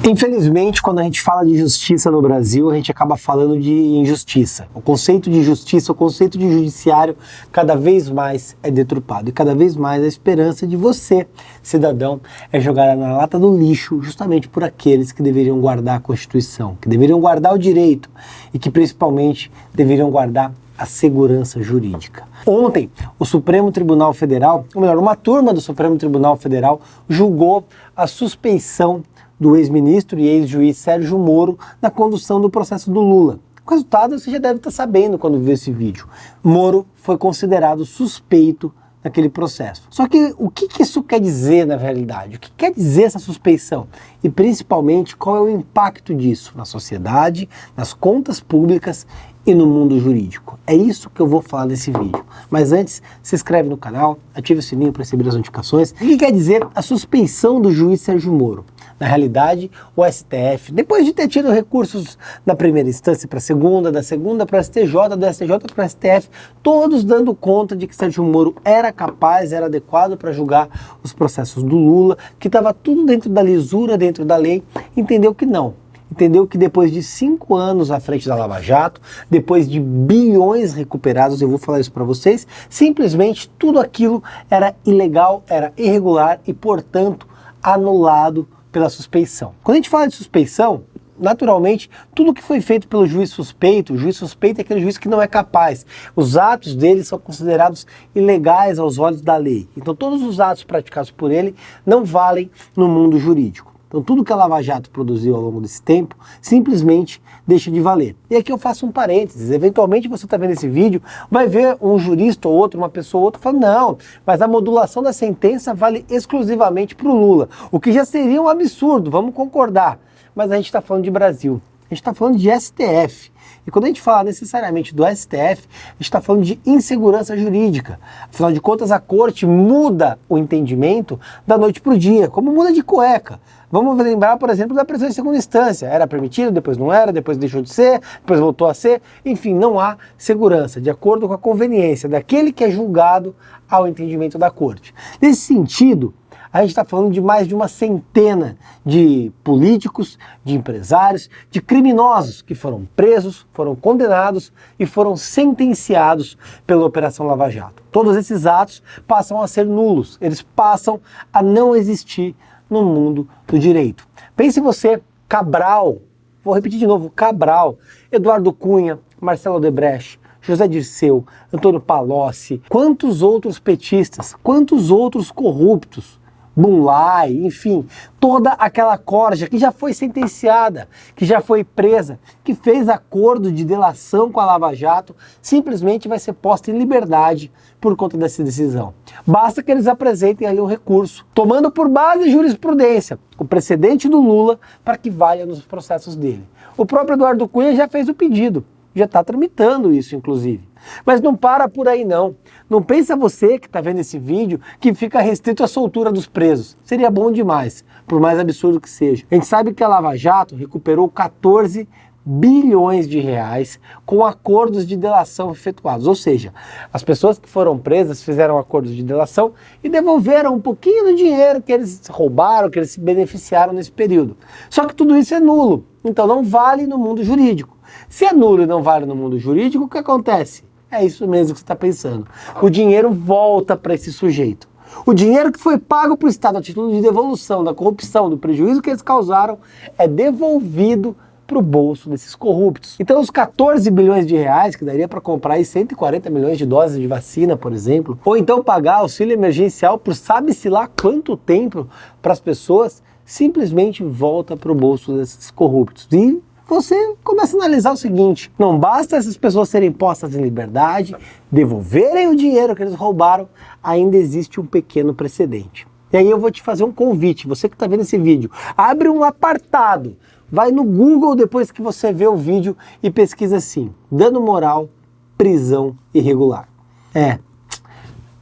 Infelizmente, quando a gente fala de justiça no Brasil, a gente acaba falando de injustiça. O conceito de justiça, o conceito de judiciário, cada vez mais é deturpado. E cada vez mais a esperança de você, cidadão, é jogada na lata do lixo justamente por aqueles que deveriam guardar a Constituição, que deveriam guardar o direito e que principalmente deveriam guardar a segurança jurídica. Ontem, o Supremo Tribunal Federal, ou melhor, uma turma do Supremo Tribunal Federal julgou a suspeição do ex-ministro e ex-juiz Sérgio Moro na condução do processo do Lula. O resultado você já deve estar sabendo quando viu esse vídeo. Moro foi considerado suspeito naquele processo. Só que o que isso quer dizer na realidade? O que quer dizer essa suspeição? E principalmente qual é o impacto disso na sociedade, nas contas públicas e no mundo jurídico? É isso que eu vou falar nesse vídeo. Mas antes, se inscreve no canal, ative o sininho para receber as notificações. O que quer dizer a suspeição do juiz Sérgio Moro? Na realidade, o STF, depois de ter tido recursos da primeira instância para a segunda, da segunda para o STJ, do STJ para o STF, todos dando conta de que Sérgio Moro era capaz, era adequado para julgar os processos do Lula, que estava tudo dentro da lisura, dentro da lei, entendeu que não. Entendeu que depois de 5 anos à frente da Lava Jato, depois de bilhões recuperados, eu vou falar isso para vocês, simplesmente tudo aquilo era ilegal, era irregular e, portanto, anulado pela suspeição. Quando a gente fala de suspeição, naturalmente, tudo que foi feito pelo juiz suspeito, o juiz suspeito é aquele juiz que não é capaz. Os atos dele são considerados ilegais aos olhos da lei. Então todos os atos praticados por ele não valem no mundo jurídico. Então tudo que a Lava Jato produziu ao longo desse tempo simplesmente deixa de valer. E aqui eu faço um parênteses, eventualmente você está vendo esse vídeo, vai ver um jurista ou outro, uma pessoa ou outra falando, não, mas a modulação da sentença vale exclusivamente para o Lula, o que já seria um absurdo, vamos concordar. Mas a gente está falando de Brasil, a gente está falando de STF. E quando a gente fala necessariamente do STF, a gente está falando de insegurança jurídica. Afinal de contas, a corte muda o entendimento da noite para o dia, como muda de cueca. Vamos lembrar, por exemplo, da prisão em segunda instância. Era permitido, depois não era, depois deixou de ser, depois voltou a ser. Enfim, não há segurança, de acordo com a conveniência daquele que é julgado ao entendimento da corte. Nesse sentido, a gente está falando de mais de uma centena de políticos, de empresários, de criminosos que foram presos, foram condenados e foram sentenciados pela Operação Lava Jato. Todos esses atos passam a ser nulos, eles passam a não existir no mundo do direito. Pense você, Cabral, vou repetir de novo, Cabral, Eduardo Cunha, Marcelo Odebrecht, José Dirceu, Antônio Palocci, quantos outros petistas, quantos outros corruptos, Bunlai, enfim, toda aquela corja que já foi sentenciada, que já foi presa, que fez acordo de delação com a Lava Jato, simplesmente vai ser posta em liberdade por conta dessa decisão. Basta que eles apresentem ali um recurso, tomando por base jurisprudência, o precedente do Lula, para que valha nos processos dele. O próprio Eduardo Cunha já fez o pedido, já está tramitando isso, inclusive. Mas não para por aí não. Não pensa você que está vendo esse vídeo que fica restrito à soltura dos presos. Seria bom demais, por mais absurdo que seja. A gente sabe que a Lava Jato recuperou 14 bilhões de reais com acordos de delação efetuados. Ou seja, as pessoas que foram presas fizeram acordos de delação e devolveram um pouquinho do dinheiro que eles roubaram, que eles se beneficiaram nesse período. Só que tudo isso é nulo, então não vale no mundo jurídico. Se é nulo e não vale no mundo jurídico, o que acontece? É isso mesmo que você está pensando. O dinheiro volta para esse sujeito. O dinheiro que foi pago para o Estado a título de devolução da corrupção, do prejuízo que eles causaram, é devolvido para o bolso desses corruptos. Então os 14 bilhões de reais, que daria para comprar aí 140 milhões de doses de vacina, por exemplo, ou então pagar auxílio emergencial por sabe-se lá quanto tempo para as pessoas, simplesmente volta para o bolso desses corruptos. E você começa a analisar o seguinte, não basta essas pessoas serem postas em liberdade, devolverem o dinheiro que eles roubaram, ainda existe um pequeno precedente. E aí eu vou te fazer um convite, você que está vendo esse vídeo, abre um apartado, vai no Google depois que você vê o vídeo e pesquisa assim, dano moral, prisão irregular.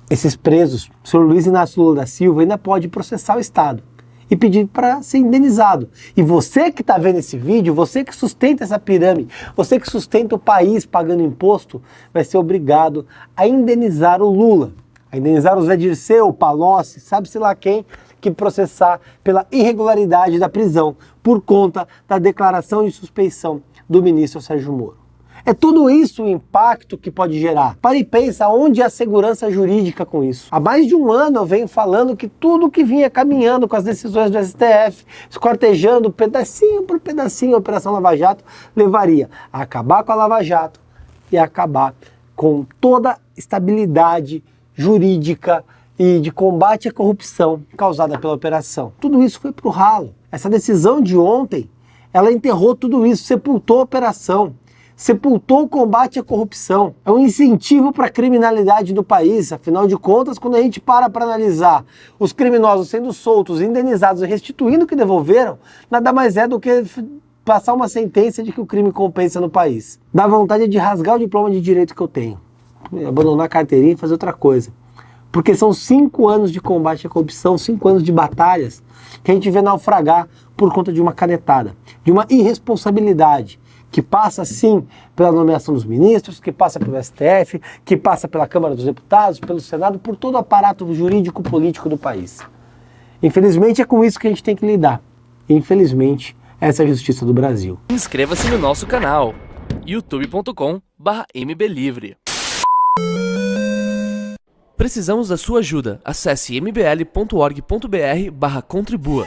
Esses presos, o senhor Luiz Inácio Lula da Silva ainda pode processar o Estado e pedir para ser indenizado. E você que está vendo esse vídeo, você que sustenta essa pirâmide, você que sustenta o país pagando imposto, vai ser obrigado a indenizar o Lula, a indenizar o Zé Dirceu, o Palocci, sabe-se lá quem, que processar pela irregularidade da prisão por conta da declaração de suspeição do ministro Sérgio Moro. É tudo isso o impacto que pode gerar. Para e pensa onde é a segurança jurídica com isso. Há mais de um ano eu venho falando que tudo que vinha caminhando com as decisões do STF, esquartejando pedacinho por pedacinho a Operação Lava Jato, levaria a acabar com a Lava Jato e a acabar com toda a estabilidade jurídica e de combate à corrupção causada pela operação. Tudo isso foi para o ralo. Essa decisão de ontem, ela enterrou tudo isso, sepultou a operação. Sepultou o combate à corrupção. É um incentivo para a criminalidade do país. Afinal de contas, quando a gente para analisar os criminosos sendo soltos, indenizados e restituindo o que devolveram, nada mais é do que passar uma sentença de que o crime compensa no país. Dá vontade de rasgar o diploma de direito que eu tenho, abandonar a carteirinha e fazer outra coisa. Porque são 5 anos de combate à corrupção, 5 anos de batalhas que a gente vê naufragar por conta de uma canetada, de uma irresponsabilidade, que passa, sim, pela nomeação dos ministros, que passa pelo STF, que passa pela Câmara dos Deputados, pelo Senado, por todo o aparato jurídico-político do país. Infelizmente, é com isso que a gente tem que lidar. Infelizmente, essa é a justiça do Brasil. Inscreva-se no nosso canal, youtube.com/mblivre. Precisamos da sua ajuda. Acesse mbl.org.br/contribua.